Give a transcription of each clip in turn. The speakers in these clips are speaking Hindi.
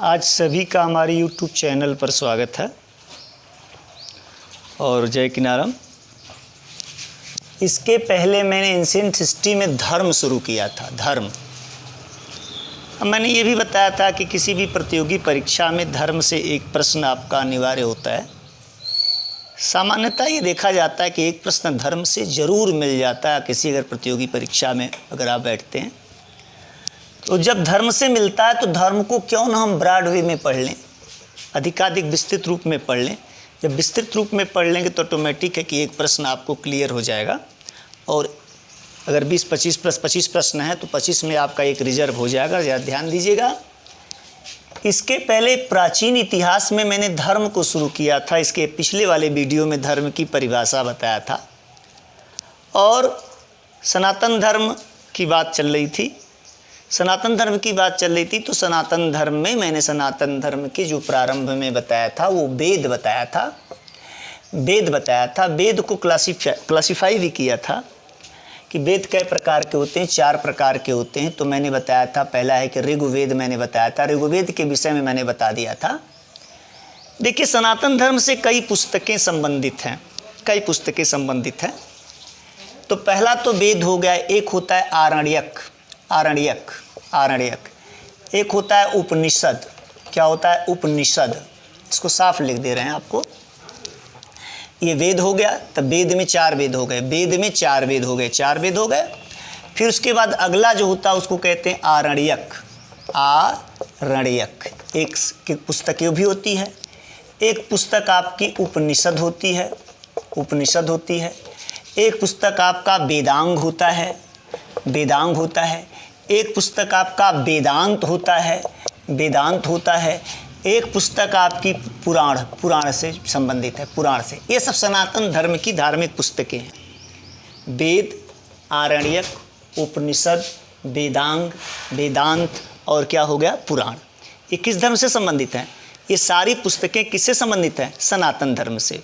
आज सभी का हमारे YouTube चैनल पर स्वागत है और जय किनारम। इसके पहले मैंने एंशिएंट हिस्ट्री में धर्म शुरू किया था। धर्म, अब मैंने ये भी बताया था कि किसी भी प्रतियोगी परीक्षा में धर्म से एक प्रश्न आपका अनिवार्य होता है। सामान्यतः ये देखा जाता है कि एक प्रश्न धर्म से ज़रूर मिल जाता है किसी अगर प्रतियोगी परीक्षा में अगर आप बैठते हैं तो। जब धर्म से मिलता है तो धर्म को क्यों ना हम ब्रॉड वे में पढ़ लें, अधिकाधिक विस्तृत रूप में पढ़ लें। जब विस्तृत रूप में पढ़ लेंगे तो ऑटोमेटिक है कि एक प्रश्न आपको क्लियर हो जाएगा और अगर 20-25 प्लस 25 प्रश्न है तो 25 में आपका एक रिजर्व हो जाएगा। ज़रा ध्यान दीजिएगा। इसके पहले प्राचीन इतिहास में मैंने धर्म को शुरू किया था। इसके पिछले वाले वीडियो में धर्म की परिभाषा बताया था और सनातन धर्म की बात चल रही थी। सनातन धर्म की बात चल रही थी तो सनातन धर्म में मैंने सनातन धर्म के जो प्रारंभ में बताया था वो वेद बताया था। वेद बताया था, वेद को क्लासिफाई भी किया था कि वेद कई प्रकार के होते हैं, 4 प्रकार के होते हैं। तो मैंने बताया था, पहला है कि ऋग्वेद मैंने बताया था। ऋग्वेद के विषय में मैंने बता दिया था। देखिए, सनातन धर्म से कई पुस्तकें संबंधित हैं, कई पुस्तकें संबंधित हैं। तो पहला तो वेद हो गया, एक होता है आरण्यक। एक होता है उपनिषद। क्या होता है? उपनिषद। इसको साफ लिख दे रहे हैं आपको। ये वेद हो गया। तब वेद में 4 वेद हो गए, वेद में 4 वेद हो गए, 4 वेद हो गए। फिर उसके बाद अगला जो होता है उसको कहते हैं आरण्यक। आरण्यक एक पुस्तक भी होती है। एक पुस्तक आपकी उपनिषद होती है, उपनिषद होती है। एक पुस्तक आपका वेदांग होता है, वेदांग होता है। एक पुस्तक आपका वेदांत होता है, वेदांत होता है। एक पुस्तक आपकी पुराण, पुराण से संबंधित है, पुराण से। ये सब सनातन धर्म की धार्मिक पुस्तकें हैं। वेद, आरण्यक, उपनिषद, वेदांग, वेदांत और क्या हो गया? पुराण। ये किस धर्म से संबंधित हैं? ये सारी पुस्तकें किससे संबंधित हैं? सनातन धर्म से।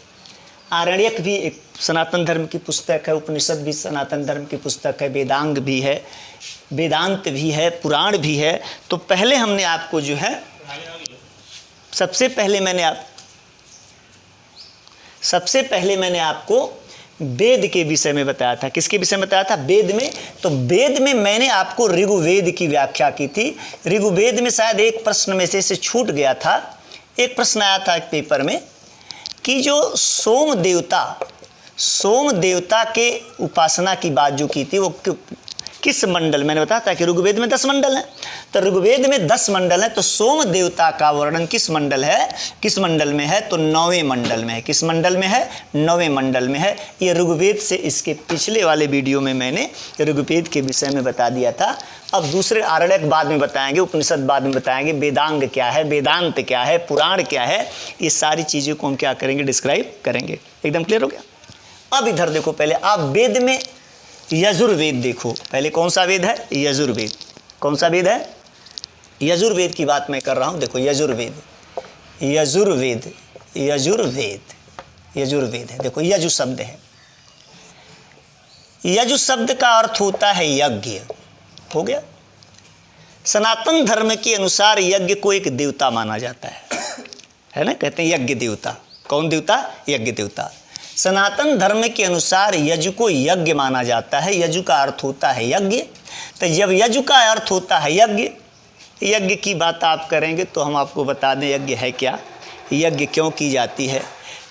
आरण्यक भी एक सनातन धर्म की पुस्तक है, उपनिषद भी सनातन धर्म की पुस्तक है, वेदांग भी है, वेदांत भी है, पुराण भी है। तो पहले हमने आपको जो है सबसे पहले मैंने आपको वेद के विषय में बताया था। किसके विषय में बताया था? वेद में। तो वेद में मैंने आपको ऋग्वेद की व्याख्या की थी। ऋग्वेद में शायद एक प्रश्न में से छूट गया था। एक प्रश्न आया था एक पेपर में कि जो सोम देवता के उपासना की बात जो की थी वो किस मंडल, मैंने बताया था कि ऋग्वेद में 10 मंडल हैं। तो ऋग्वेद में 10 मंडल हैं, तो सोम देवता का वर्णन किस मंडल है, किस मंडल में है? तो 9वें मंडल में है। किस मंडल में है? 9वें मंडल में है। ये ऋग्वेद से इसके पिछले वाले वीडियो में मैंने ऋग्वेद के विषय में बता दिया था। अब दूसरे आरण्यक बाद में बताएंगे, उपनिषद बाद में बताएंगे, वेदांग क्या है, वेदांत क्या है, पुराण क्या है, ये सारी चीज़ों को हम क्या करेंगे? डिस्क्राइब करेंगे। एकदम क्लियर हो गया? अब इधर देखो, पहले आप वेद में यजुर्वेद देखो। पहले कौन सा वेद है? यजुर्वेद। कौन सा वेद है? यजुर्वेद की बात मैं कर रहा हूँ। देखो, यजुर्वेद, यजुर्वेद, यजुर्वेद, यजुर्वेद है। देखो, यजु शब्द है। यजु शब्द का अर्थ होता है यज्ञ। हो गया? सनातन धर्म के अनुसार यज्ञ को एक देवता माना जाता है ना? कहते हैं यज्ञ देवता। कौन देवता? यज्ञ देवता। सनातन धर्म के अनुसार यजु को यज्ञ माना जाता है। यजु का अर्थ होता है यज्ञ। तो जब यजु का अर्थ होता है यज्ञ, यज्ञ की बात आप करेंगे तो हम आपको बता दें यज्ञ है क्या, यज्ञ क्यों की जाती है,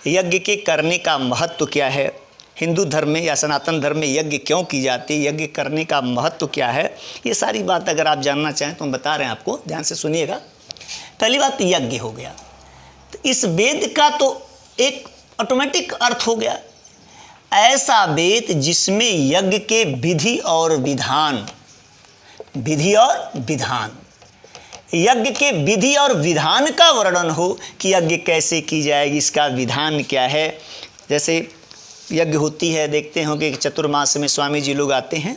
यज्ञ के करने का महत्व क्या है, हिंदू धर्म में या सनातन धर्म में यज्ञ क्यों की जाती है, यज्ञ करने का महत्व क्या है। ये सारी बात अगर आप जानना चाहें तो हम बता रहे हैं आपको, ध्यान से सुनिएगा। पहली बात यज्ञ हो गया। तो इस वेद का तो एक ऑटोमेटिक अर्थ हो गया ऐसा वेद जिसमें यज्ञ के विधि और विधान, विधि और विधान, यज्ञ के विधि और विधान का वर्णन हो कि यज्ञ कैसे की जाएगी, इसका विधान क्या है। जैसे यज्ञ होती है, देखते होंगे कि चतुर्मास में स्वामी जी लोग आते हैं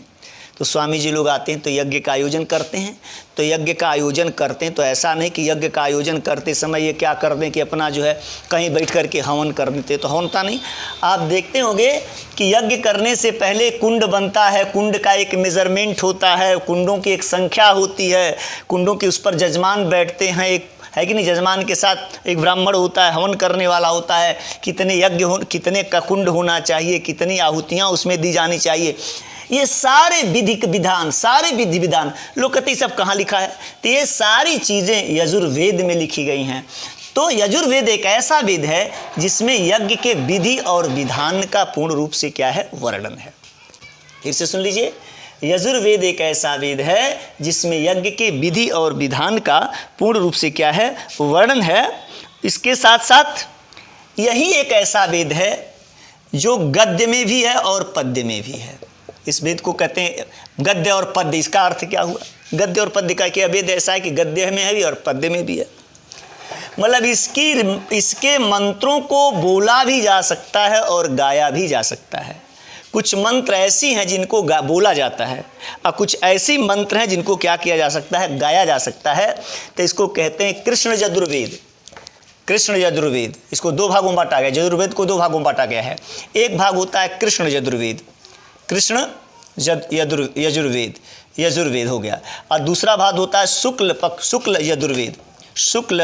तो स्वामी जी लोग आते हैं तो यज्ञ का आयोजन करते हैं। तो यज्ञ का आयोजन करते हैं तो ऐसा नहीं कि यज्ञ का आयोजन करते समय ये क्या कर दें कि अपना जो है कहीं बैठ कर के हवन कर देते, तो होता नहीं। आप देखते होंगे कि यज्ञ करने से पहले कुंड बनता है, कुंड का एक मेज़रमेंट होता है, कुंडों की एक संख्या होती है, कुंडों के उस पर जजमान बैठते हैं, एक है कि नहीं, जजमान के साथ एक ब्राह्मण होता है, हवन करने वाला होता है, कितने यज्ञ हो, कितने का कुंड होना चाहिए, कितनी आहुतियाँ उसमें दी जानी चाहिए, ये सारे सारे विधि विधान लोग कहते हैं सब कहाँ लिखा है, तो ये सारी चीज़ें यजुर्वेद में लिखी गई हैं। तो यजुर्वेद एक ऐसा वेद है जिसमें यज्ञ के विधि और विधान का पूर्ण रूप से क्या है, वर्णन है। फिर से सुन लीजिए, यजुर्वेद एक ऐसा वेद है जिसमें यज्ञ के विधि और विधान का पूर्ण रूप से क्या है, वर्णन है। इसके साथ साथ यही एक ऐसा वेद है जो गद्य में भी है और पद्य में भी है। इस वेद को कहते हैं गद्य और पद्य। इसका अर्थ क्या हुआ, गद्य और पद्य का क्या वेद ऐसा है कि गद्य में भी और पद्य में भी है, मतलब इसके मंत्रों को बोला भी जा सकता है और गाया भी जा सकता है। कुछ मंत्र ऐसी हैं जिनको बोला जाता है और कुछ ऐसी मंत्र हैं जिनको क्या किया जा सकता है, गाया जा सकता है। तो इसको कहते हैं कृष्ण यजुर्वेद। कृष्ण यजुर्वेद, इसको दो भागों में बांटा गया, यजुर्वेद को दो भागों में बांटा गया है। एक भाग होता है कृष्ण यजुर्वेद, कृष्ण यजुर्वेद हो गया, और दूसरा भाग होता है शुक्ल यजुर्वेद। शुक्ल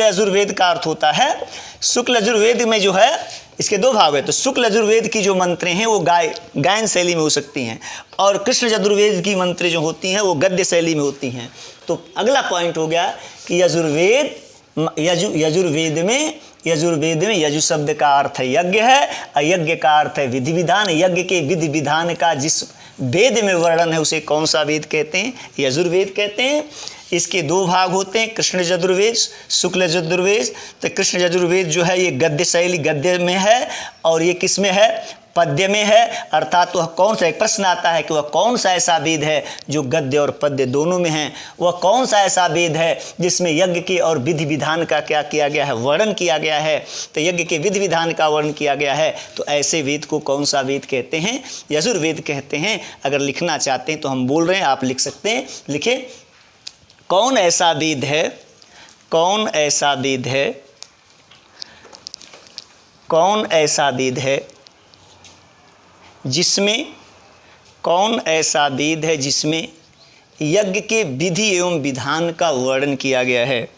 यजुर्वेद का अर्थ होता है, शुक्ल यजुर्वेद में जो है इसके दो भाग है। तो शुक्ल यजुर्वेद की जो मंत्रें हैं वो गायन शैली में हो सकती हैं, और कृष्ण यजुर्वेद की मंत्रें जो होती हैं वो गद्य शैली में होती हैं। तो अगला पॉइंट हो गया कि यजुर्वेद में यजु शब्द का अर्थ है यज्ञ है, और यज्ञ का अर्थ है विधि विधान। यज्ञ के विधि विधान का जिस वेद में वर्णन है उसे कौन सा वेद कहते हैं, यजुर्वेद कहते हैं। इसके दो भाग होते हैं, कृष्ण यजुर्वेद, शुक्ल यजुर्वेद। तो कृष्ण यजुर्वेद जो है ये गद्य शैली, गद्य में है, और ये किस में है, पद्य में है। अर्थात वह कौन सा, एक प्रश्न आता है कि वह कौन सा ऐसा वेद है जो गद्य और पद्य दोनों में है, वह कौन सा ऐसा वेद है जिसमें यज्ञ के और विधि विधान का क्या किया गया है, वर्णन किया गया है। तो यज्ञ के विधि विधान का वर्णन किया गया है, तो ऐसे वेद को कौन सा वेद कहते हैं, यजुर्वेद कहते हैं। अगर लिखना चाहते हैं तो हम बोल रहे हैं, आप लिख सकते हैं, लिखें, कौन ऐसा वेद है, कौन ऐसा वेद है, कौन ऐसा वेद है जिसमें, कौन ऐसा वेद है जिसमें यज्ञ के विधि एवं विधान का वर्णन किया गया है,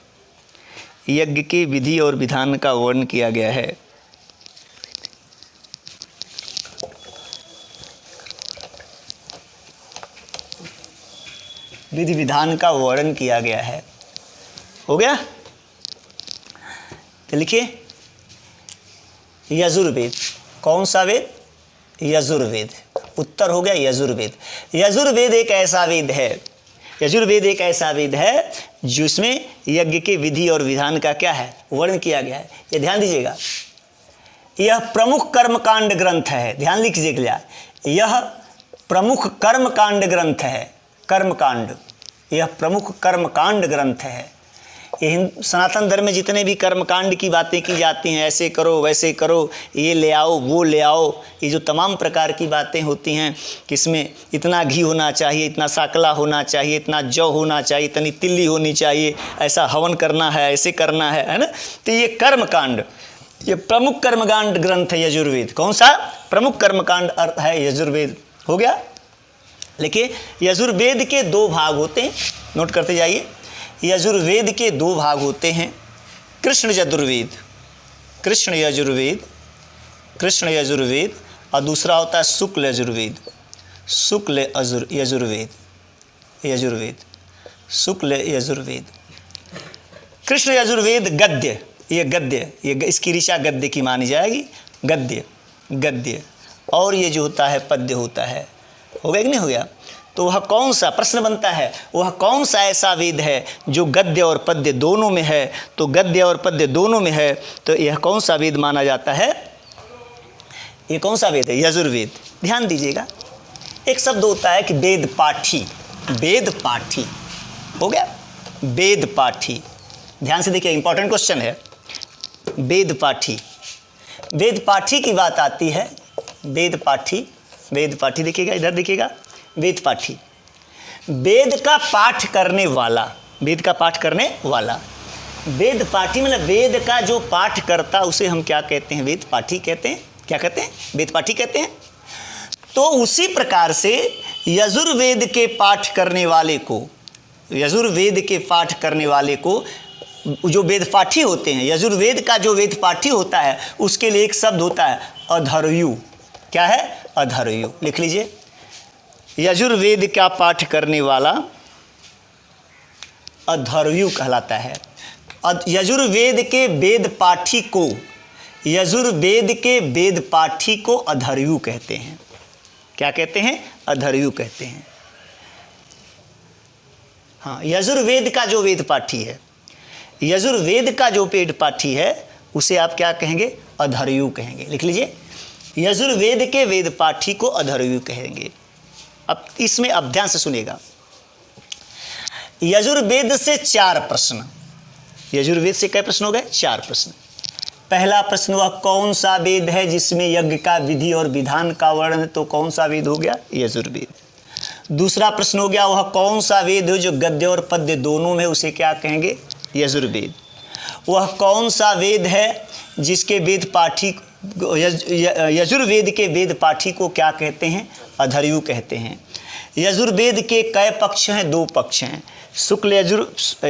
यज्ञ के विधि और विधान का वर्णन किया गया है। विधि विधान का वर्णन किया गया है, हो गया। तो लिखिए यजुर्वेद, कौन सा वेद, यजुर्वेद। उत्तर हो गया यजुर्वेद। यजुर्वेद एक ऐसा वेद है, यजुर्वेद एक ऐसा वेद है जिसमें यज्ञ के विधि और विधान का क्या है, वर्णन किया गया है। ये ध्यान दीजिएगा, यह प्रमुख कर्मकांड ग्रंथ है, ध्यान लीजिएगा, यह प्रमुख कर्मकांड ग्रंथ है, कर्मकांड, यह प्रमुख कर्मकांड ग्रंथ है। ये सनातन धर्म में जितने भी कर्मकांड की बातें की जाती हैं, ऐसे करो वैसे करो, ये ले आओ वो ले आओ, ये जो तमाम प्रकार की बातें होती हैं कि इसमें इतना घी होना चाहिए, इतना साकला होना चाहिए, इतना जौ होना चाहिए, इतनी तिल्ली होनी चाहिए, ऐसा हवन करना है, ऐसे करना है ना। तो ये कर्मकांड, ये प्रमुख कर्मकांड ग्रंथ है यजुर्वेद। कौन सा, प्रमुख कर्मकांड अर्थ है यजुर्वेद, हो गया। देखिए यजुर्वेद के दो भाग होते हैं, नोट करते जाइए। यजुर्वेद के दो भाग होते हैं, कृष्ण यजुर्वेद, कृष्ण यजुर्वेद, कृष्ण यजुर्वेद, और दूसरा होता है शुक्ल यजुर्वेद, शुक्ल यजुर्वेद, यजुर्वेद, शुक्ल यजुर्वेद। कृष्ण यजुर्वेद गद्य, ये गद्य, ये इसकी ऋचा गद्य की मानी जाएगी, गद्य, गद्य, और ये जो होता है पद्य होता है, हो गया कि नहीं हो गया। तो वह कौन सा, प्रश्न बनता है, वह कौन सा ऐसा वेद है जो गद्य और पद्य दोनों में है। तो गद्य और पद्य दोनों में है, तो यह कौन सा वेद माना जाता है, ये कौन सा वेद है, यजुर्वेद। ध्यान दीजिएगा, एक शब्द होता है कि वेद पाठी, वेद पाठी, हो गया, वेद पाठी। ध्यान से देखिए, इंपॉर्टेंट क्वेश्चन है, वेद पाठी। वेद पाठी की बात आती है, वेद पाठी, वेद पाठी देखिएगा, इधर देखिएगा, वेद पाठी, वेद का पाठ करने वाला, वेद का पाठ करने वाला, वेद पाठी मतलब वेद का जो पाठ करता उसे हम क्या कहते हैं? वेद पाठी कहते हैं। क्या कहते हैं? वेद पाठी कहते हैं। तो उसी प्रकार से यजुर्वेद के पाठ करने वाले को, यजुर्वेद के पाठ करने वाले को जो वेद पाठी होते हैं, यजुर्वेद का जो वेद पाठी होता है उसके लिए एक शब्द होता है अधर्व्यु। क्या है? अधर्व्यु। लिख लीजिए, यजुर्वेद का पाठ करने वाला अधर्व्यु कहलाता है। यजुर्वेद के वेद पाठी को, यजुर्वेद के वेद पाठी को अधर्व्यु कहते हैं। क्या कहते हैं? अधर्व्यु कहते हैं। हाँ, यजुर्वेद का जो वेद पाठी है, यजुर्वेद का जो वेद पाठी है उसे आप क्या कहेंगे? अधर्व्यु कहेंगे। लिख लीजिए, यजुर्वेद के वेद पाठी को अधर्व्यु कहेंगे। अब इसमें अब ध्यान से सुनिएगा, यजुर्वेद से 4 प्रश्न, यजुर्वेद से कई प्रश्न हो गए? 4 प्रश्न। पहला प्रश्न, वह कौन सा वेद है जिसमें यज्ञ का विधि और विधान का वर्णन है? तो कौन सा वेद हो गया? यजुर्वेद। दूसरा प्रश्न हो गया, वह कौन सा वेद है जो गद्य और पद्य दोनों में, उसे क्या कहेंगे? यजुर्वेद। वह कौन सा वेद है जिसके वेद पाठी, यजुर्वेद के वेद पाठी को क्या कहते हैं? अधर्व्यु कहते हैं। यजुर्वेद के कई पक्ष हैं? 2 पक्ष हैं,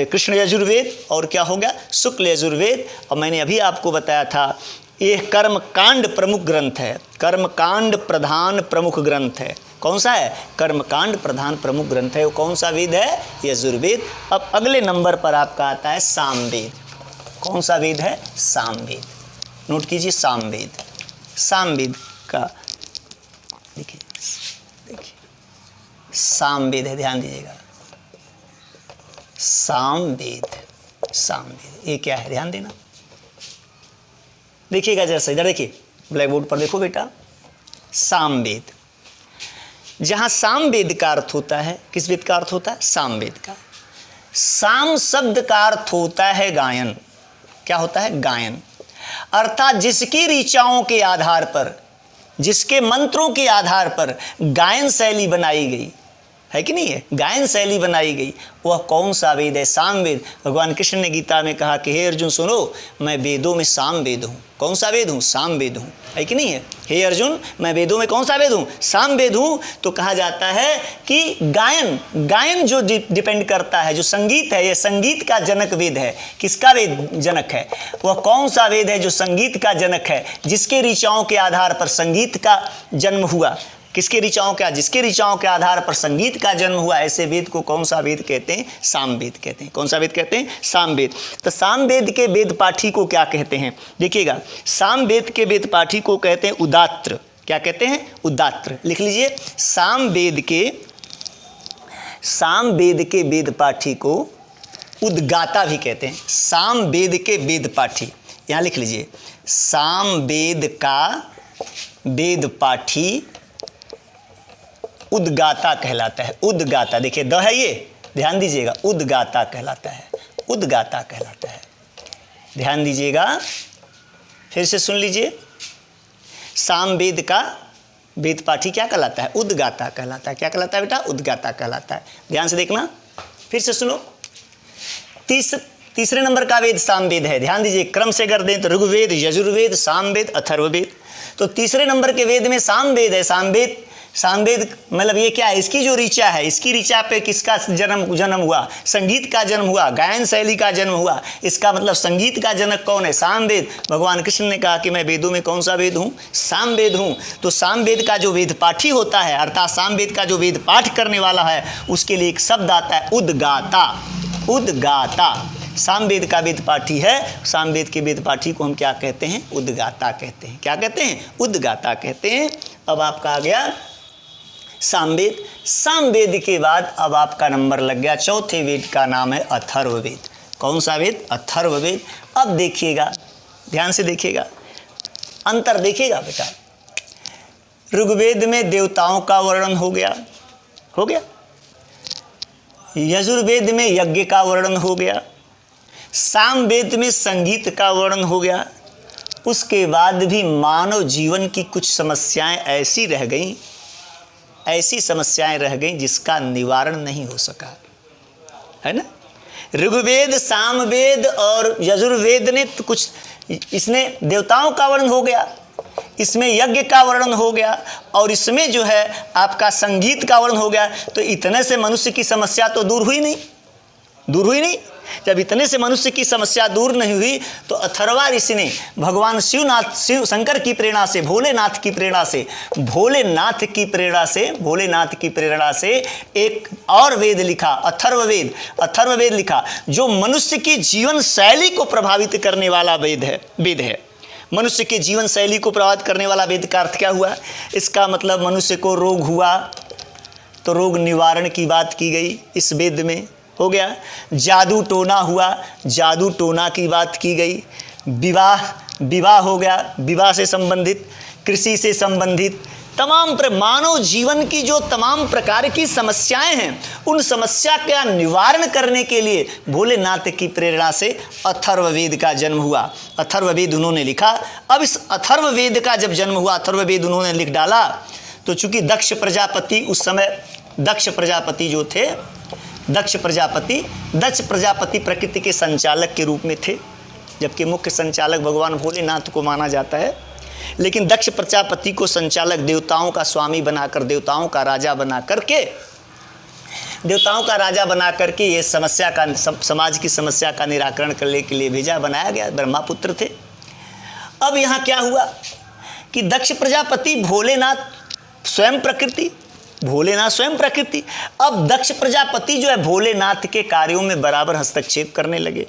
कृष्ण यजुर्वेद और क्या हो गया? शुक्ल यजुर्वेद। और मैंने अभी आपको बताया था ये कर्मकांड प्रमुख ग्रंथ है, कर्मकांड प्रधान प्रमुख ग्रंथ है। कौन सा है? कर्मकांड प्रधान प्रमुख ग्रंथ है। वो कौन सा वेद है? यजुर्वेद। अब अगले नंबर पर आपका आता है सामवेद। कौन सा वेद है? सामवेद। नोट कीजिए, सामवेद। सामवेद का देखिए, सामवेद है, ध्यान दीजिएगा, सामवेद। सामवेद ये क्या है? ध्यान देना, देखिएगा जैसे, इधर देखिए, ब्लैक बोर्ड पर देखो बेटा, सामवेद। जहां सामवेद का अर्थ होता है, किस वेद का अर्थ होता है? सामवेद का। साम शब्द का अर्थ होता है गायन। क्या होता है? गायन। अर्थात जिसकी ऋचाओं के आधार पर, जिसके मंत्रों के आधार पर गायन शैली बनाई गई है कि नहीं है? गायन शैली बनाई गई, वह कौन सा वेद है? सामवेद। भगवान कृष्ण ने गीता में कहा कि हे अर्जुन सुनो, मैं वेदों में सामवेद हूँ। कौन सा वेद हूँ? सामवेद हूँ, है कि नहीं है? हे अर्जुन, मैं वेदों में कौन सा वेद हूँ? सामवेद हूँ। तो कहा जाता है कि गायन, गायन जो डिपेंड करता है, जो संगीत है, यह संगीत का जनक वेद है। किसका वेद जनक है? वह कौन सा वेद है जो संगीत का जनक है, जिसके ऋचाओं के आधार पर संगीत का जन्म हुआ? किसके ऋचाओं का? जिसके ऋचाओं के आधार पर संगीत का जन्म हुआ, ऐसे वेद को कौन सा वेद कहते हैं? सामवेद कहते हैं। कौन सा वेद कहते हैं? सामवेद। तो सामवेद के वेद पाठी को क्या कहते हैं? देखिएगा, सामवेद के वेद पाठी को कहते हैं उदात्र। क्या कहते हैं? उदात्र। लिख लीजिए, सामवेद के वेद पाठी को उद्गाता भी कहते हैं। सामवेद के वेद पाठी, यहाँ लिख लीजिए, सामवेद का वेद पाठी उद्गाता कहलाता है। उद्गाता, देखिए द है ये, ध्यान दीजिएगा, उद्गाता कहलाता है। उद्गाता कहलाता है, ध्यान दीजिएगा, फिर से सुन लीजिए, सामवेद का वेद पाठी क्या कहलाता है? उद्गाता कहलाता है। क्या कहलाता है बेटा? उद्गाता कहलाता है। ध्यान से देखना, फिर से सुनो। तीसरे नंबर का वेद सामवेद है। ध्यान दीजिए, क्रम से अगर दें तो ऋग्वेद, यजुर्वेद, सामवेद, अथर्ववेद। तो तीसरे नंबर के वेद में सामवेद है। सामवेद, सामवेद मतलब ये क्या है? इसकी जो ऋचा है, इसकी ऋचा पे किसका जन्म हुआ? संगीत का जन्म हुआ, गायन शैली का जन्म हुआ। इसका मतलब संगीत का जनक कौन है? सामवेद। भगवान कृष्ण ने कहा कि मैं वेदों में कौन सा वेद हूँ? सामवेद हूँ। तो सामवेद का जो वेद पाठी होता है, अर्थात सामवेद का जो वेद पाठ करने वाला है, उसके लिए एक शब्द आता है उद्गाता। उद्गाता सामवेद का वेद पाठी है। सामवेद के वेद पाठी को हम क्या कहते हैं? उद्गाता कहते हैं। क्या कहते हैं? उद्गाता कहते हैं। अब आपका आ गया सामवेद। सामवेद के बाद अब आपका नंबर लग गया, चौथे वेद का नाम है अथर्ववेद। कौन सा वेद? अथर्ववेद। अब देखिएगा, ध्यान से देखिएगा, अंतर देखिएगा बेटा। ऋग्वेद में देवताओं का वर्णन हो गया, यजुर्वेद में यज्ञ का वर्णन हो गया, सामवेद में संगीत का वर्णन हो गया। उसके बाद भी मानव जीवन की कुछ समस्याएं ऐसी रह गईं ऐसी समस्याएं रह गईं जिसका निवारण नहीं हो सका, है ना। ऋग्वेद, सामवेद और यजुर्वेद ने तो कुछ, इसने देवताओं का वर्णन हो गया, इसमें यज्ञ का वर्णन हो गया, और इसमें जो है आपका संगीत का वर्णन हो गया। तो इतने से मनुष्य की समस्या तो दूर हुई नहीं। जब इतने से मनुष्य की समस्या दूर नहीं हुई तो अथर्वा ऋषि ने भगवान शिव शंकर की प्रेरणा से, भोलेनाथ की प्रेरणा से एक और वेद लिखा, अथर्ववेद लिखा, जो मनुष्य की जीवन शैली को प्रभावित करने वाला वेद है। मनुष्य के जीवन शैली को प्रभावित करने वाला वेद का अर्थ क्या हुआ? इसका मतलब मनुष्य को रोग हुआ तो रोग निवारण की बात की गई इस वेद में, हो गया। जादू टोना हुआ, जादू टोना की बात की गई। विवाह हो गया, विवाह से संबंधित, कृषि से संबंधित तमाम मानव जीवन की जो तमाम प्रकार की समस्याएं हैं, उन समस्या का निवारण करने के लिए भोलेनाथ की प्रेरणा से अथर्ववेद का जन्म हुआ। अथर्ववेद उन्होंने लिखा। अब इस अथर्ववेद का जब जन्म हुआ, अथर्ववेद उन्होंने लिख डाला, तो चूंकि दक्ष प्रजापति उस समय, दक्ष प्रजापति जो थे, दक्ष प्रजापति प्रकृति के संचालक के रूप में थे, जबकि मुख्य संचालक भगवान भोलेनाथ को माना जाता है। लेकिन दक्ष प्रजापति को संचालक, देवताओं का स्वामी बनाकर, देवताओं का राजा बना करके ये समस्या का, समाज की समस्या का निराकरण करने के लिए भेजा, बनाया गया। ब्रह्मापुत्र थे। अब यहाँ क्या हुआ कि दक्ष प्रजापति, भोलेनाथ स्वयं प्रकृति। अब दक्ष प्रजापति जो है भोलेनाथ के कार्यों में बराबर हस्तक्षेप करने लगे।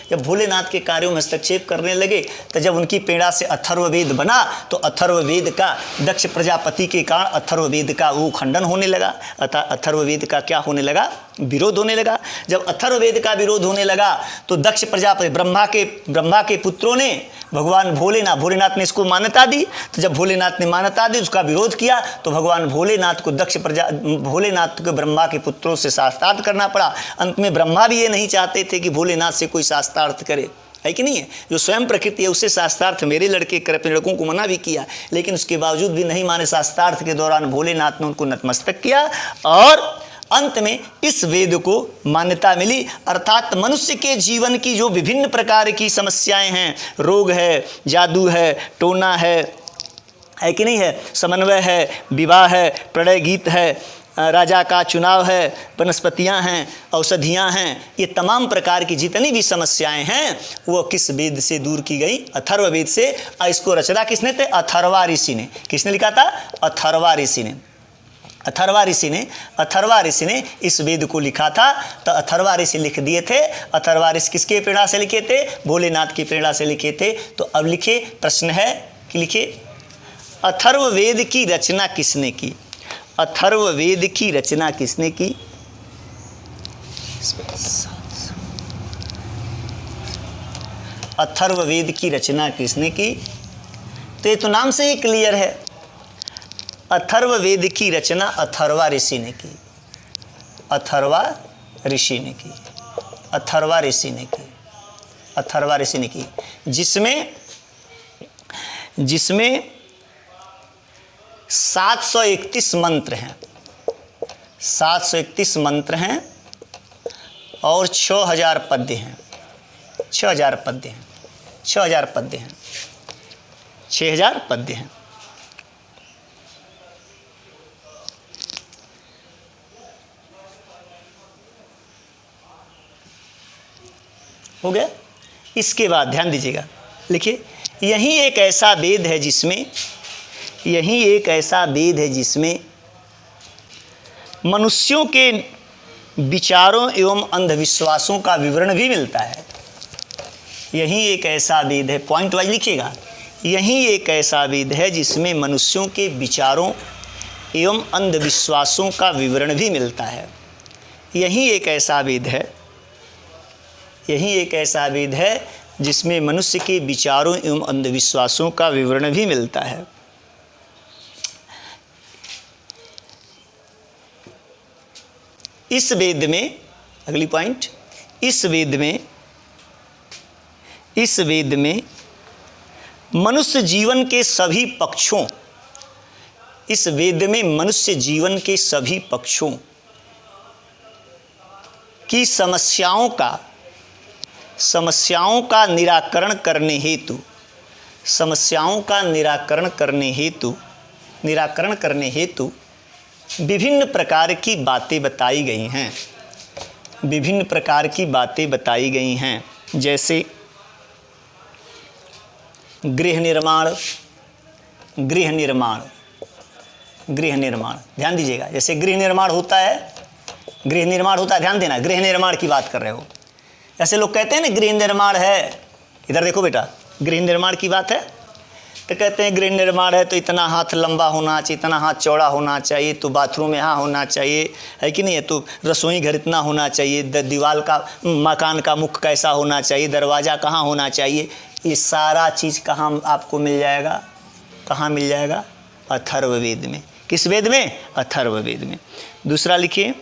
जब भोलेनाथ के कार्यों में हस्तक्षेप करने लगे तो जब उनकी प्रेरणा से अथर्ववेद बना, तो अथर्ववेद का, दक्ष प्रजापति के कारण अथर्ववेद का वो खंडन होने लगा। अतः अथर्ववेद का क्या होने लगा? विरोध होने लगा। जब अथर्ववेद का विरोध होने लगा तो दक्ष प्रजापति, ब्रह्मा के पुत्रों ने भगवान भोलेनाथ ने इसको मान्यता दी। तो जब भोलेनाथ ने मान्यता दी, उसका विरोध किया, तो भगवान भोलेनाथ को ब्रह्मा के पुत्रों से शास्त्रार्थ करना पड़ा। अंत में ब्रह्मा भी ये नहीं चाहते थे कि भोलेनाथ से कोई शास्त्रार्थ करे, है कि नहीं है। जो स्वयं प्रकृति है उससे शास्त्रार्थ मेरे लड़के कर, अपने लड़कों को मना भी किया, लेकिन उसके बावजूद भी नहीं माने। शास्त्रार्थ के दौरान भोलेनाथ ने उनको नतमस्तक किया और अंत में इस वेद को मान्यता मिली। अर्थात मनुष्य के जीवन की जो विभिन्न प्रकार की समस्याएं हैं, रोग है, जादू है, टोना है कि नहीं है, समन्वय है, विवाह है, प्रणय गीत है, राजा का चुनाव है, वनस्पतियां हैं, औषधियां हैं, ये तमाम प्रकार की जितनी भी समस्याएं हैं वो किस वेद से दूर की गई? अथर्ववेद से। इसको रचना किसने थे? अथर्वा ऋषि ने। किसने लिखा था? अथर्वा ऋषि ने इस वेद को लिखा था। तो अथर्वा ऋषि लिख दिए थे। अथर्वा ऋषि किसके प्रेरणा से लिखे थे? भोलेनाथ की प्रेरणा से लिखे थे। तो अब लिखे, प्रश्न है कि लिखे, अथर्ववेद की रचना किसने की? अथर्ववेद की रचना किसने की? अथर्ववेद की रचना किसने की? तो ये तो नाम से ही क्लियर है, अथर्ववेद की रचना अथर्वा ऋषि ने की। अथर्वा ऋषि ने की, जिसमें 731 मंत्र हैं, 731 मंत्र हैं और 6000 पद्य हैं। 6000 पद्य हैं। हो गया। इसके बाद ध्यान दीजिएगा, लिखिए, यही एक ऐसा वेद है जिसमें मनुष्यों के विचारों एवं अंधविश्वासों का विवरण भी मिलता है। यही एक ऐसा वेद है, पॉइंट वाइज लिखिएगा, यही एक ऐसा वेद है जिसमें मनुष्यों के विचारों एवं अंधविश्वासों का विवरण भी मिलता है। यही एक ऐसा वेद है जिसमें मनुष्य के विचारों एवं अंधविश्वासों का विवरण भी मिलता है। इस वेद में, अगली पॉइंट, इस वेद में मनुष्य जीवन के सभी पक्षों इस वेद में मनुष्य जीवन के सभी पक्षों की समस्याओं का निराकरण करने हेतु विभिन्न प्रकार की बातें बताई गई हैं। जैसे गृह निर्माण, ध्यान दीजिएगा। जैसे गृह निर्माण होता है, ध्यान देना, गृह निर्माण की बात कर रहे हो। ऐसे लोग कहते हैं ना गृह निर्माण है, इधर देखो बेटा, गृह निर्माण की बात है तो कहते हैं गृह निर्माण है तो इतना हाथ लंबा होना चाहिए, इतना हाथ चौड़ा होना चाहिए, तो बाथरूम यहाँ होना चाहिए, है कि नहीं है, तो रसोई घर इतना होना चाहिए, दीवार का, मकान का मुख कैसा होना चाहिए, दरवाज़ा कहाँ होना चाहिए। ये सारा चीज़ कहाँ आपको मिल जाएगा? कहाँ मिल जाएगा? अथर्ववेद में। किस वेद में? अथर्ववेद में। दूसरा लिखिए,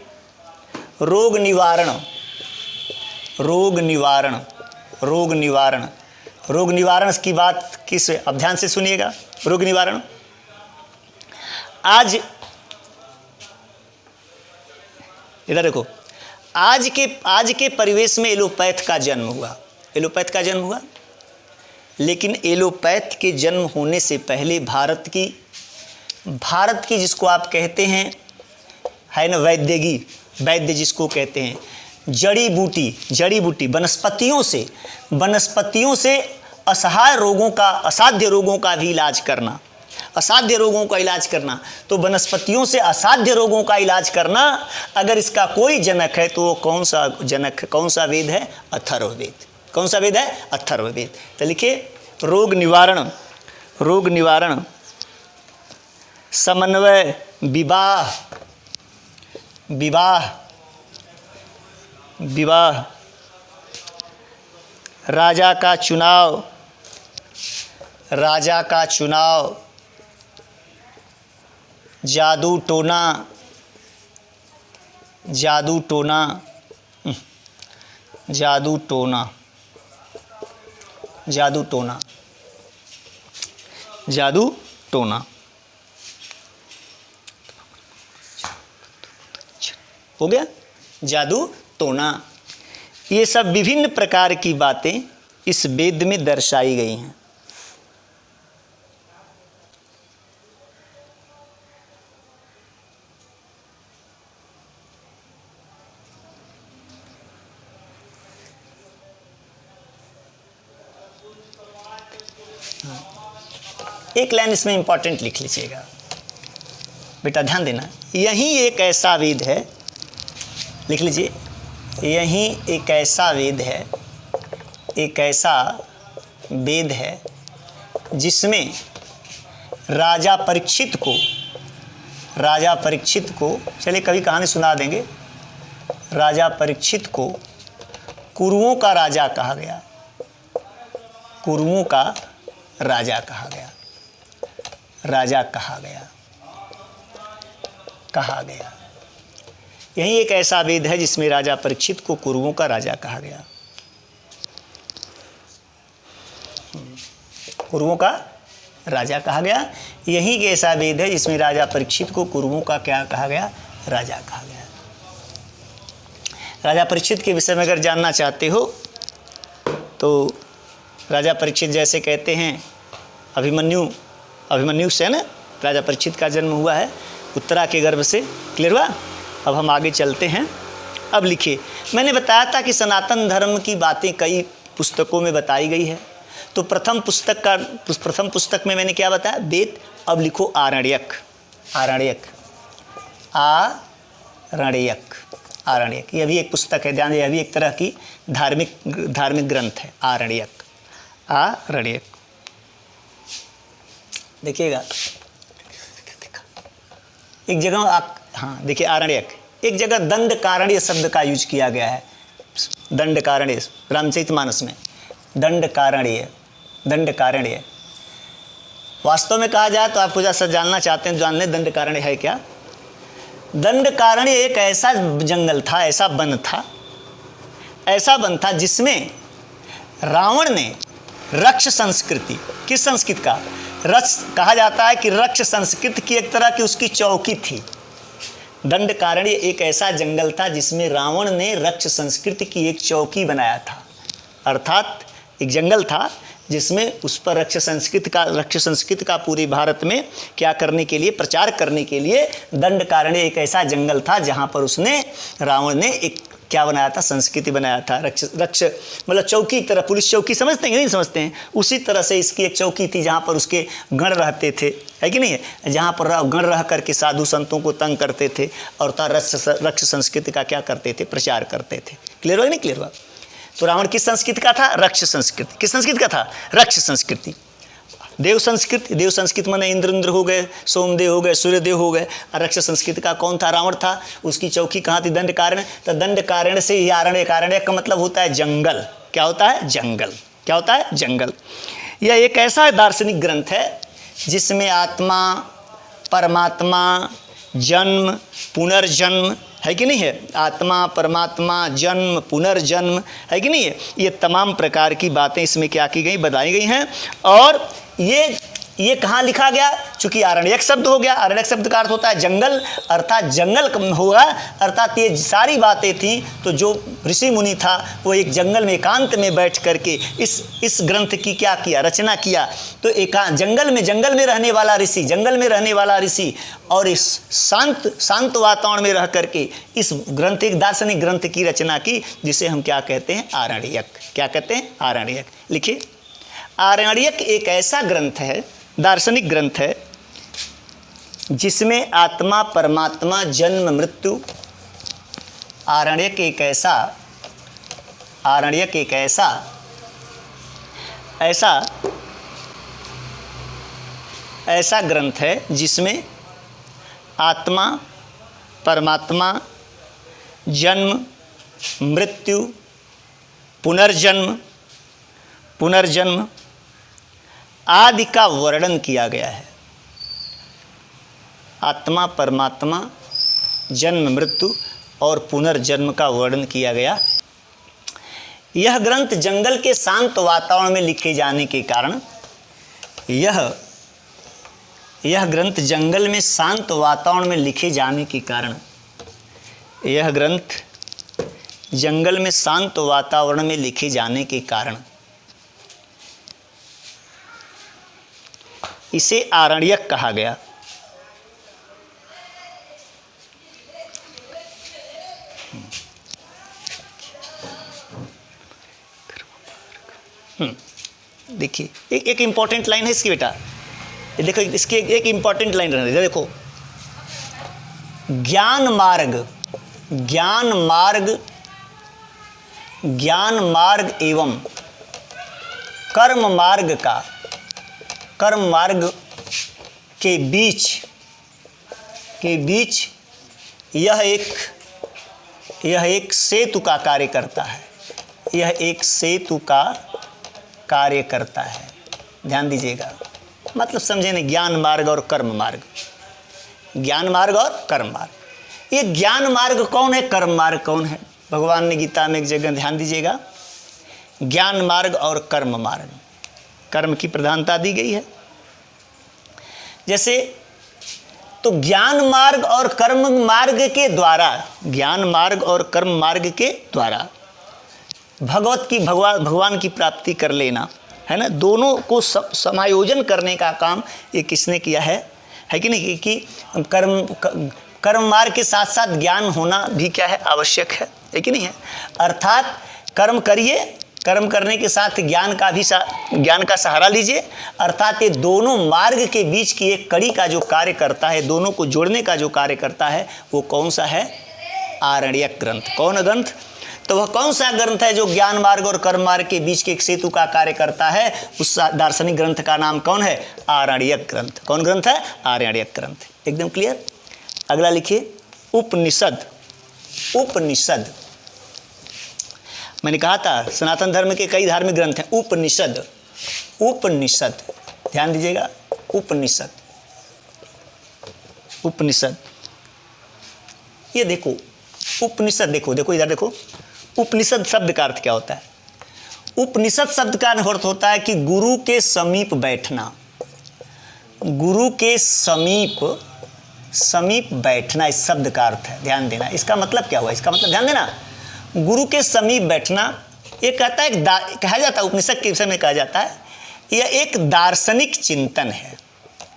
रोग निवारण की बात किस, अब ध्यान से सुनिएगा। रोग निवारण, आज इधर देखो, आज के परिवेश में एलोपैथ का जन्म हुआ, लेकिन एलोपैथ के जन्म होने से पहले भारत की जिसको आप कहते हैं, है ना, वैद्य जिसको कहते हैं, जड़ी बूटी वनस्पतियों से असाध्य रोगों का भी इलाज करना, तो वनस्पतियों से असाध्य रोगों का इलाज करना, अगर इसका कोई जनक है तो वो कौन सा वेद है? अथर्ववेद। कौन सा वेद है? अथर्ववेद। तो लिखिए, रोग निवारण, समन्वय, विवाह, राजा का चुनाव, जादू टोना हो गया, जादू टोना। ये सब विभिन्न प्रकार की बातें इस वेद में दर्शाई गई हैं। एक लाइन इसमें इंपॉर्टेंट लिख लीजिएगा बेटा, ध्यान देना। यही एक ऐसा वेद है, लिख लीजिए, यही एक ऐसा वेद है जिसमें राजा परीक्षित को चलिए कभी कहानी सुना देंगे। राजा परीक्षित को कुरुओं का राजा कहा गया। यही एक ऐसा वेद है जिसमें राजा परीक्षित को कुरुओं का राजा कहा गया। कुरुओं का राजा कहा गया। यही एक ऐसा वेद है जिसमें राजा परीक्षित को कुरुओं का क्या कहा गया? राजा कहा गया। राजा परीक्षित के विषय में अगर जानना चाहते हो तो राजा परीक्षित जैसे कहते हैं, अभिमन्यु से ना राजा परीक्षित का जन्म हुआ है, उत्तरा के गर्भ से। क्लियर हुआ? अब हम आगे चलते हैं। अब लिखिए, मैंने बताया था कि सनातन धर्म की बातें कई पुस्तकों में बताई गई है। तो प्रथम पुस्तक में मैंने क्या बताया? वेद। अब लिखो आरण्यक। यह भी एक पुस्तक है, ध्यान, यह भी एक तरह की धार्मिक ग्रंथ है। आरण्यक देखिएगा, एक जगह देखिए आरण्यक, एक जगह दंडकारण्य शब्द का यूज किया गया है। दंडकारण्य, रामचरितमानस में दंडकारण्य। वास्तव में कहा जाए तो आपको जैसा जानना चाहते हैं, जान लें दंडकारण्य है क्या। दंडकारण्य एक ऐसा जंगल था, ऐसा वन था जिसमें रावण ने रक्ष संस्कृति, किस संस्कृति का? रक्ष कहा जाता है कि रक्ष संस्कृत की एक तरह की उसकी चौकी थी। दंडकारण्य एक ऐसा जंगल था जिसमें रावण ने रक्ष संस्कृति की एक चौकी बनाया था, अर्थात एक जंगल था जिसमें उस पर रक्ष संस्कृति का पूरे भारत में क्या करने के लिए, प्रचार करने के लिए दंडकारण्य एक ऐसा जंगल था जहाँ पर उसने, रावण ने एक क्या बनाया था, संस्कृति बनाया था। रक्ष मतलब चौकी की तरह, पुलिस चौकी समझते हैं कि नहीं समझते हैं, उसी तरह से इसकी एक चौकी थी जहाँ पर उसके गण रहते थे, है कि नहीं है, जहाँ पर गण रह करके साधु संतों को तंग करते थे और रक्ष संस्कृति का क्या करते थे, प्रचार करते थे। क्लियर हुआ नहीं क्लियर हुआ? तो रावण किस संस्कृति का था? रक्ष संस्कृति। किस संस्कृति का था? रक्ष संस्कृति। देव संस्कृति माने इंद्र हो गए, सोमदेव हो गए, सूर्यदेव हो गए। रक्ष संस्कृति का कौन था? रावण था। उसकी चौकी कहाँ थी? दंडकारण्य। तो दंडकारण्य से ही आरण्य का मतलब होता है जंगल। क्या होता है? जंगल। क्या होता है? जंगल। यह एक ऐसा दार्शनिक ग्रंथ है जिसमें आत्मा, परमात्मा, जन्म, पुनर्जन्म, है कि नहीं है, आत्मा, परमात्मा, जन्म, पुनर्जन्म, है कि नहीं है, ये तमाम प्रकार की बातें इसमें क्या की गई, बताई गई हैं। और ये कहाँ लिखा गया? चूंकि आरण्यक शब्द हो गया, आरण्यक शब्द का अर्थ होता है जंगल, अर्थात जंगल होगा, अर्थात ये सारी बातें थी। तो जो ऋषि मुनि था वो एक जंगल में एकांत में बैठ करके इस ग्रंथ की क्या किया, रचना किया। तो जंगल में रहने वाला ऋषि, जंगल में रहने वाला ऋषि और इस शांत वातावरण में रह करके इस ग्रंथ, एक दार्शनिक ग्रंथ की रचना की, जिसे हम क्या कहते हैं? आरण्यक। क्या कहते हैं? आरण्यक। लिखिए, आरण्यक एक ऐसा ग्रंथ है, दार्शनिक ग्रंथ है, जिसमें आत्मा, परमात्मा, जन्म, मृत्यु, आरण्यक एक ऐसा ग्रंथ है जिसमें आत्मा, परमात्मा, जन्म, मृत्यु, पुनर्जन्म आदि का वर्णन किया गया है। आत्मा, परमात्मा, जन्म, मृत्यु और पुनर्जन्म का वर्णन किया गया। यह ग्रंथ जंगल के शांत वातावरण में लिखे जाने के कारण, यह ग्रंथ जंगल में शांत वातावरण में लिखे जाने के कारण, यह ग्रंथ जंगल में शांत वातावरण में लिखे जाने के कारण इसे आरण्यक कहा गया। देखिए, एक इंपॉर्टेंट लाइन है इसकी बेटा, ये देखो, इसकी एक इंपॉर्टेंट लाइन रहने दे। देखो, ज्ञान मार्ग एवं कर्म मार्ग के बीच यह एक सेतु का कार्य करता है। यह एक सेतु का कार्य करता है। ध्यान दीजिएगा, मतलब समझे नहीं, ज्ञान मार्ग और कर्म मार्ग, ज्ञान मार्ग और कर्म मार्ग। ये ज्ञान मार्ग कौन है, कर्म मार्ग कौन है? भगवान ने गीता में एक जगह, ध्यान दीजिएगा, ज्ञान मार्ग और कर्म मार्ग, कर्म की प्रधानता दी गई है। जैसे तो ज्ञान मार्ग और कर्म मार्ग के द्वारा, ज्ञान मार्ग और कर्म मार्ग के द्वारा भगवान की प्राप्ति कर लेना, है ना, दोनों को समायोजन करने का काम ये किसने किया है कि नहीं, कि कर्म मार्ग के साथ साथ ज्ञान होना भी क्या है, आवश्यक है कि नहीं है। अर्थात कर्म करिए, कर्म करने के साथ ज्ञान का सहारा लीजिए। अर्थात ये दोनों मार्ग के बीच की एक कड़ी का जो कार्य करता है, दोनों को जोड़ने का जो कार्य करता है, वो कौन सा है? आरण्यक ग्रंथ। कौन ग्रंथ? तो वह कौन सा ग्रंथ है जो ज्ञान मार्ग और कर्म मार्ग के बीच के एक सेतु का कार्य करता है? उस दार्शनिक ग्रंथ का नाम कौन है? आरण्यक ग्रंथ। कौन ग्रंथ है? आरण्यक ग्रंथ। एकदम क्लियर। अगला लिखिए, उपनिषद। मैंने कहा था सनातन धर्म के कई धार्मिक ग्रंथ हैं। उपनिषद, ध्यान दीजिएगा, उपनिषद। ये देखो, उपनिषद, देखो इधर देखो, उपनिषद शब्द का अर्थ क्या होता है? उपनिषद शब्द का अर्थ होता है कि गुरु के समीप बैठना। गुरु के समीप, समीप बैठना इस शब्द का अर्थ है, ध्यान देना। इसका मतलब क्या हुआ, इसका मतलब ध्यान देना, गुरु के समीप बैठना, ये कहता है कहा जाता है, उपनिषद के विषय में कहा जाता है, यह एक दार्शनिक चिंतन है।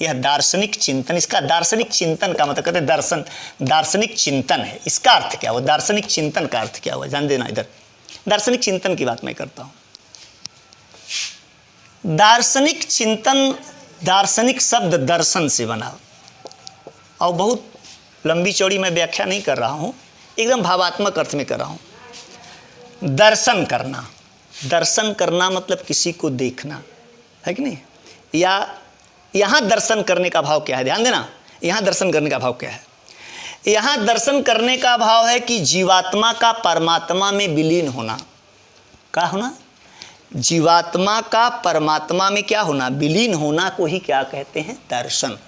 यह दार्शनिक चिंतन, इसका दार्शनिक चिंतन का मतलब कहते हैं दर्शन, दार्शनिक चिंतन है। इसका अर्थ क्या हुआ, दार्शनिक चिंतन का अर्थ क्या हुआ, ध्यान देना। इधर दार्शनिक चिंतन की बात मैं करता हूँ। दार्शनिक चिंतन, दार्शनिक शब्द दर्शन से बना, और बहुत लंबी चौड़ी मैं व्याख्या नहीं कर रहा हूँ, एकदम भावात्मक अर्थ में कर रहा हूँ। दर्शन करना, दर्शन करना मतलब किसी को देखना है कि नहीं। या यहाँ दर्शन करने का भाव क्या है, ध्यान देना, यहाँ दर्शन करने का भाव क्या है। यहाँ दर्शन करने का भाव है कि जीवात्मा का परमात्मा में विलीन होना। क्या होना, जीवात्मा का परमात्मा में क्या होना, विलीन होना को ही क्या कहते हैं, दर्शन।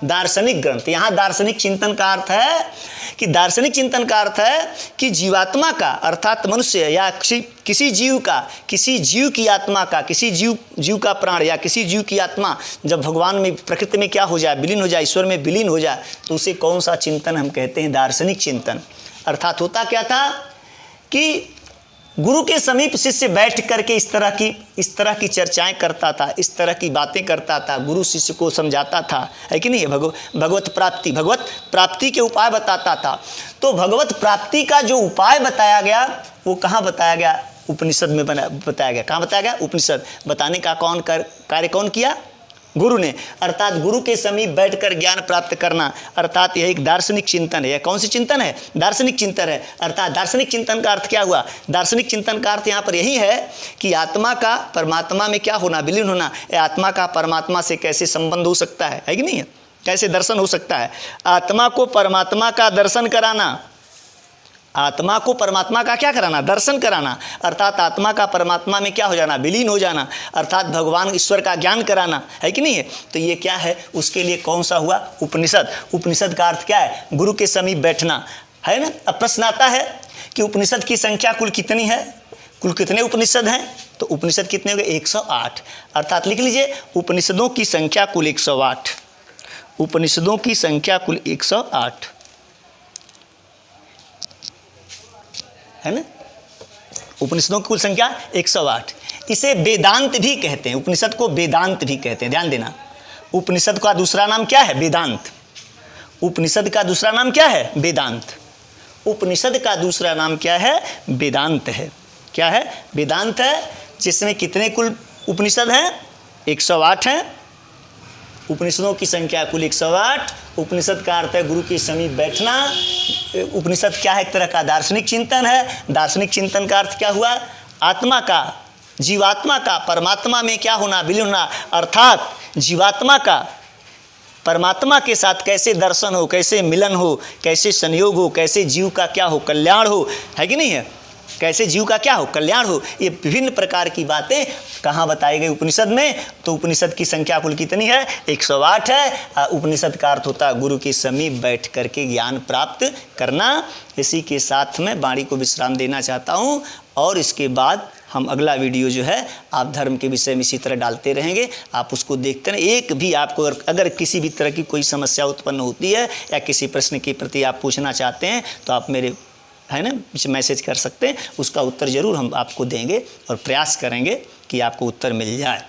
दार्शनिक ग्रंथ, यहाँ दार्शनिक चिंतन का अर्थ है कि, दार्शनिक चिंतन का अर्थ है कि जीवात्मा का अर्थात मनुष्य या किसी जीव का, किसी जीव की आत्मा का, किसी जीव का प्राण या किसी जीव की आत्मा जब भगवान में, प्रकृति में क्या हो जाए, विलीन हो जाए, ईश्वर में विलीन हो जाए, तो उसे कौन सा चिंतन हम कहते हैं, दार्शनिक चिंतन। अर्थात होता क्या था कि गुरु के समीप शिष्य बैठ करके इस तरह की चर्चाएं करता था, इस तरह की बातें करता था, गुरु शिष्य को समझाता था, है कि नहीं। भगवत प्राप्ति के उपाय बताता था। तो भगवत प्राप्ति का जो उपाय बताया गया वो कहाँ बताया गया, उपनिषद में बताया गया। कहाँ बताया गया, उपनिषद। बताने का कार्य कौन किया, गुरु ने। अर्थात गुरु के समीप बैठकर ज्ञान प्राप्त करना, अर्थात यह एक दार्शनिक चिंतन है। यह कौन सी चिंतन है, दार्शनिक चिंतन है। अर्थात दार्शनिक चिंतन का अर्थ क्या हुआ, दार्शनिक चिंतन का अर्थ यहाँ पर यही है कि आत्मा का परमात्मा में क्या होना, विलीन होना। आत्मा का परमात्मा से कैसे संबंध हो सकता है कि नहीं, कैसे दर्शन हो सकता है। आत्मा को परमात्मा का दर्शन कराना, आत्मा को परमात्मा का क्या कराना, दर्शन कराना। अर्थात आत्मा का परमात्मा में क्या हो जाना, विलीन हो जाना। अर्थात भगवान ईश्वर का ज्ञान कराना, है कि नहीं है। तो ये क्या है, उसके लिए कौन सा हुआ, उपनिषद। उपनिषद का अर्थ क्या है, गुरु के समीप बैठना, है ना। अब प्रश्न आता है कि उपनिषद की संख्या कुल कितनी है, कुल कितने उपनिषद हैं। तो उपनिषद कितने हो गए, 108। अर्थात लिख लीजिए, उपनिषदों की संख्या कुल 108, उपनिषदों की संख्या कुल 108 है ना। उपनिषदों की कुल संख्या 108। इसे वेदांत भी कहते हैं, उपनिषद को वेदांत भी कहते हैं, ध्यान देना। उपनिषद का दूसरा नाम क्या है, वेदांत। उपनिषद का दूसरा नाम क्या है, वेदांत। उपनिषद का दूसरा नाम क्या है, वेदांत है। क्या है, वेदांत है। जिसमें कितने कुल उपनिषद हैं, 108 हैं। उपनिषदों की संख्या कुल 108। उपनिषद का अर्थ है गुरु के समीप बैठना। उपनिषद क्या है, एक तरह का दार्शनिक चिंतन है। दार्शनिक चिंतन का अर्थ क्या हुआ, आत्मा का, जीवात्मा का परमात्मा में क्या होना, विलीन होना। अर्थात जीवात्मा का परमात्मा के साथ कैसे दर्शन हो, कैसे मिलन हो, कैसे संयोग हो, कैसे जीव का क्या हो, कल्याण हो, है कि नहीं है। कैसे जीव का क्या हो, कल्याण हो। ये विभिन्न प्रकार की बातें कहाँ बताई गई, उपनिषद में। तो उपनिषद की संख्या कुल कितनी है, 108 है। उपनिषद का अर्थ होता है गुरु के समीप बैठ करके ज्ञान प्राप्त करना। इसी के साथ मैं वाणी को विश्राम देना चाहता हूँ, और इसके बाद हम अगला वीडियो जो है आप धर्म के विषय में इसी तरह डालते रहेंगे। आप उसको देखते रहें। एक भी आपको अगर किसी भी तरह की कोई समस्या उत्पन्न होती है या किसी प्रश्न के प्रति आप पूछना चाहते हैं तो आप मेरे है ना मैसेज कर सकते हैं। उसका उत्तर ज़रूर हम आपको देंगे और प्रयास करेंगे कि आपको उत्तर मिल जाए।